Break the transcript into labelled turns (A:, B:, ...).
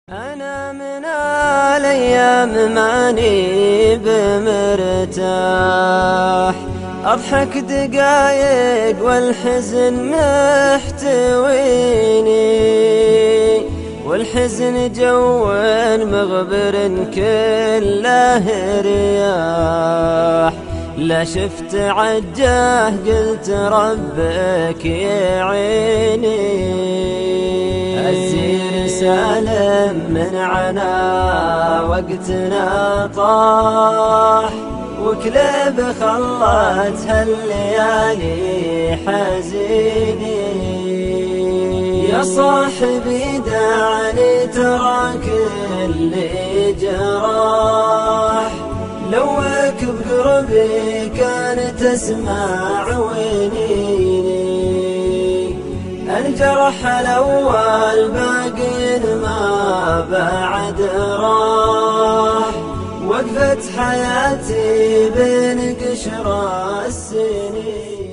A: أنا من الأيام ماني بمرتاح، أضحك دقايق والحزن محتويني، والحزن جو مغبر كله رياح. لا شفت عجاه قلت ربك يعيني، الزين سالم من عنا وقتنا طاح، وكلب خلت هالليالي حزيني. يا صاحبي دعني ترى كل جراح، لوك بقربي كان تسمع وينيني. الجرح الأول باقي ما بعد راح، وقفت حياتي بين قشر السنين.